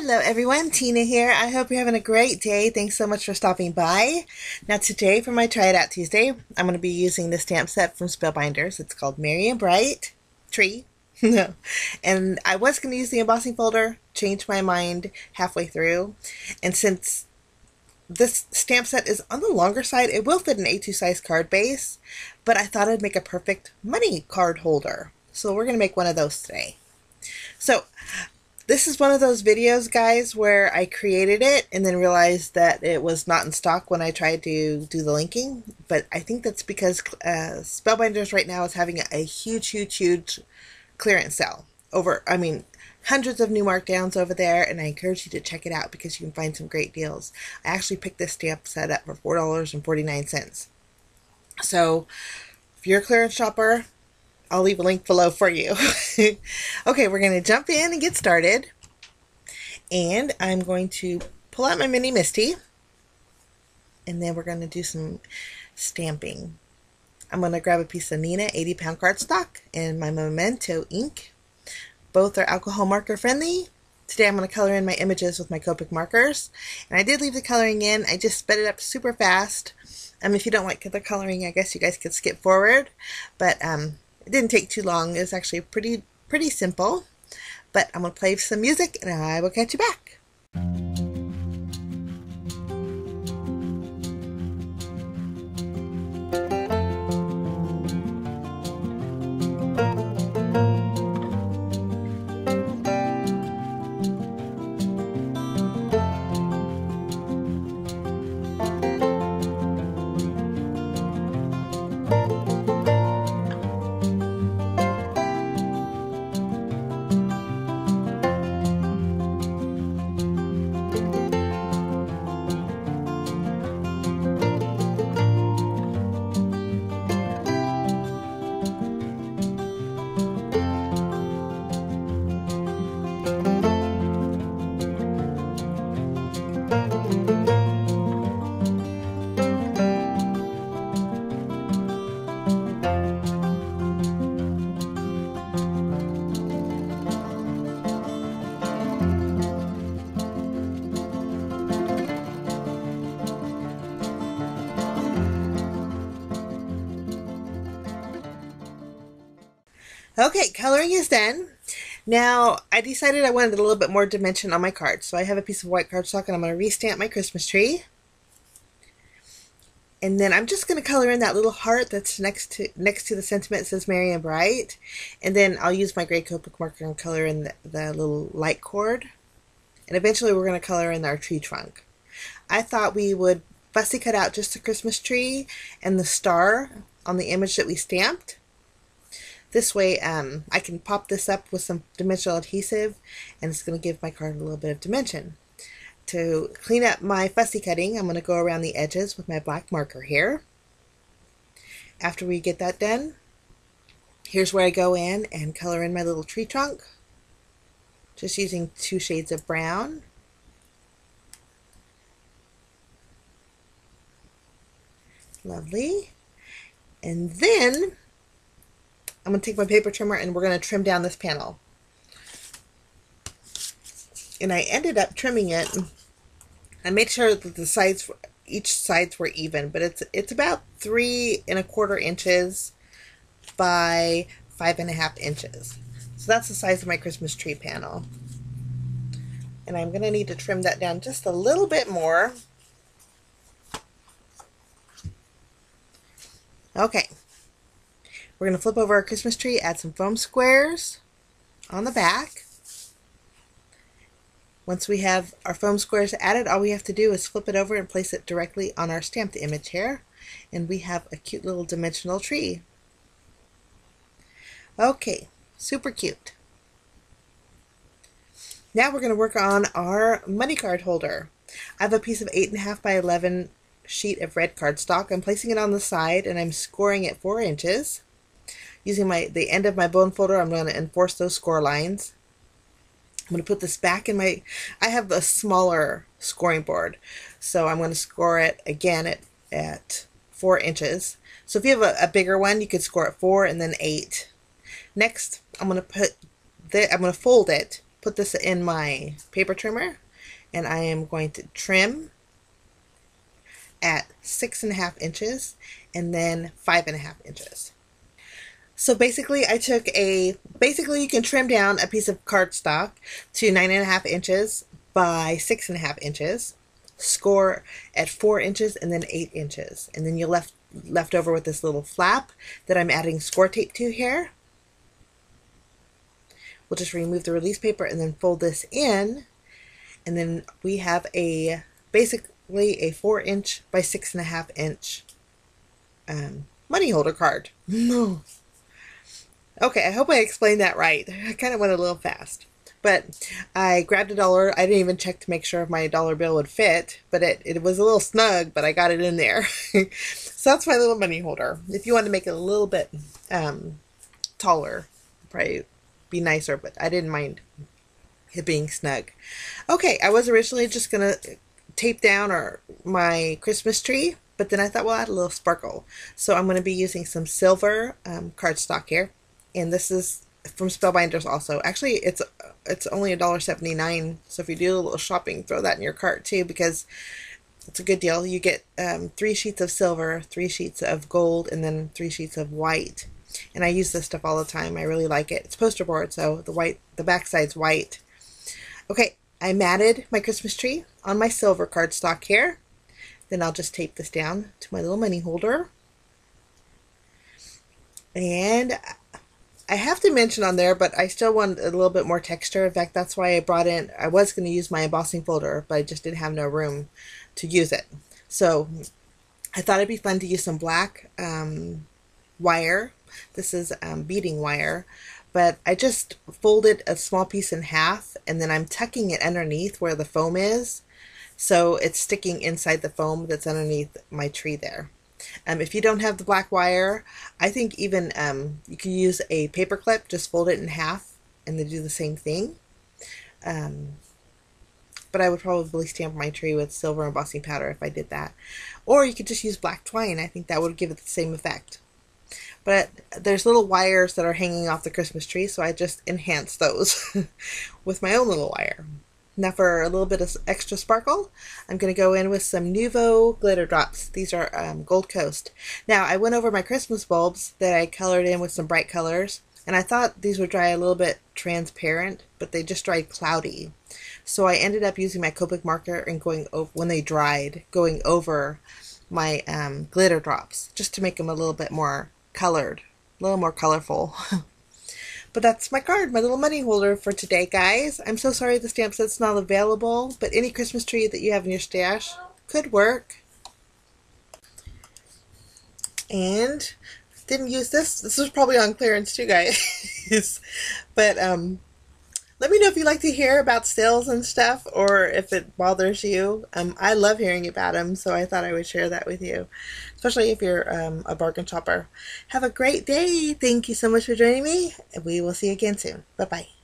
Hello everyone, Tina here. I hope you're having a great day. Thanks so much for stopping by. Now today for my Try It Out Tuesday, I'm going to be using the stamp set from Spellbinders. It's called Merry and Bright Tree. And I was going to use the embossing folder, changed my mind halfway through. And since this stamp set is on the longer side, it will fit an A2 size card base, but I thought it'd make a perfect money card holder. So we're going to make one of those today. So this is one of those videos, guys, where I created it and then realized that it was not in stock when I tried to do the linking. But I think that's because Spellbinders right now is having a huge clearance sale. Hundreds of new markdowns over there, and I encourage you to check it out because you can find some great deals. I actually picked this stamp set up for $4.49. So if you're a clearance shopper, I'll leave a link below for you. Okay, we're going to jump in and get started. And I'm going to pull out my mini Misty. And then we're going to do some stamping. I'm going to grab a piece of Neenah 80-pound cardstock and my Memento ink. Both are alcohol marker friendly. Today I'm going to color in my images with my Copic markers. And I did leave the coloring in. I just sped it up super fast. If you don't like the coloring, I guess you guys could skip forward. But it didn't take too long. It was actually pretty simple. But I'm going to play some music and I will catch you back. Okay, coloring is done. Now, I decided I wanted a little bit more dimension on my card. So I have a piece of white cardstock and I'm going to restamp my Christmas tree. And then I'm just going to color in that little heart that's next to the sentiment that says Merry and Bright. And then I'll use my gray Copic marker and color in the little light cord. And eventually we're going to color in our tree trunk. I thought we would fussy cut out just the Christmas tree and the star on the image that we stamped. This way I can pop this up with some dimensional adhesive and it's going to give my card a little bit of dimension. To clean up my fussy cutting, I'm going to go around the edges with my black marker here. After we get that done, here's where I go in and color in my little tree trunk. Just using 2 shades of brown. Lovely. And then I'm going to take my paper trimmer and we're going to trim down this panel. And I ended up trimming it. I made sure that the sides, each sides were even, but it's about 3 1/4 inches by 5.5 inches. So that's the size of my Christmas tree panel. And I'm going to need to trim that down just a little bit more. Okay. We're going to flip over our Christmas tree, add some foam squares on the back. Once we have our foam squares added, all we have to do is flip it over and place it directly on our stamped image here. And we have a cute little dimensional tree. Okay, super cute. Now we're going to work on our money card holder. I have a piece of 8.5 by 11 sheet of red cardstock. I'm placing it on the side and I'm scoring it 4 inches. Using the end of my bone folder, I'm going to enforce those score lines. I'm going to put this back in I have a smaller scoring board, so I'm going to score it again at 4 inches. So if you have a bigger one, you could score at 4 and then 8. Next, I'm going to fold it, put this in my paper trimmer, and I am going to trim at 6.5 inches and then 5.5 inches. So basically I took basically you can trim down a piece of cardstock to 9.5 inches by 6.5 inches, score at 4 inches and then 8 inches. And then you're left over with this little flap that I'm adding score tape to here. We'll just remove the release paper and then fold this in. And then we have basically a 4-inch by 6.5 inch money holder card. Okay, I hope I explained that right. I kind of went a little fast. But I grabbed $1. I didn't even check to make sure if my dollar bill would fit, but it was a little snug, but I got it in there. So that's my little money holder. If you want to make it a little bit taller, probably be nicer, but I didn't mind it being snug. Okay, I was originally just going to tape down my Christmas tree, but then I thought, well, I'll add a little sparkle. So I'm going to be using some silver cardstock here. And this is from Spellbinders also. Actually, it's only $1.79. So if you do a little shopping, throw that in your cart too, because it's a good deal. You get 3 sheets of silver, 3 sheets of gold, and then 3 sheets of white. And I use this stuff all the time. I really like it. It's poster board, so the back side's white. Okay, I matted my Christmas tree on my silver cardstock here. Then I'll just tape this down to my little money holder. And I have to mention on there, but I still want a little bit more texture. In fact, that's why I was going to use my embossing folder, but I just didn't have no room to use it. So I thought it'd be fun to use some black wire. This is beading wire, but I just folded a small piece in half, and then I'm tucking it underneath where the foam is. So it's sticking inside the foam that's underneath my tree there. If you don't have the black wire, I think even you can use a paper clip, just fold it in half and then do the same thing. But I would probably stamp my tree with silver embossing powder if I did that. Or you could just use black twine. I think that would give it the same effect. But there's little wires that are hanging off the Christmas tree, so I just enhance those with my own little wire. Now for a little bit of extra sparkle, I'm going to go in with some Nouveau glitter drops. These are Gold Coast. Now I went over my Christmas bulbs that I colored in with some bright colors, and I thought these would dry a little bit transparent, but they just dried cloudy. So I ended up using my Copic marker and when they dried, going over my glitter drops, just to make them a little bit more colored, a little more colorful. But that's my card, my little money holder for today, guys. I'm so sorry the stamp set's not available, but any Christmas tree that you have in your stash could work. And didn't use this. This was probably on clearance too, guys. But let me know if you like to hear about sales and stuff, or if it bothers you. I love hearing about them, so I thought I would share that with you, especially if you're a bargain shopper. Have a great day. Thank you so much for joining me, and we will see you again soon. Bye-bye.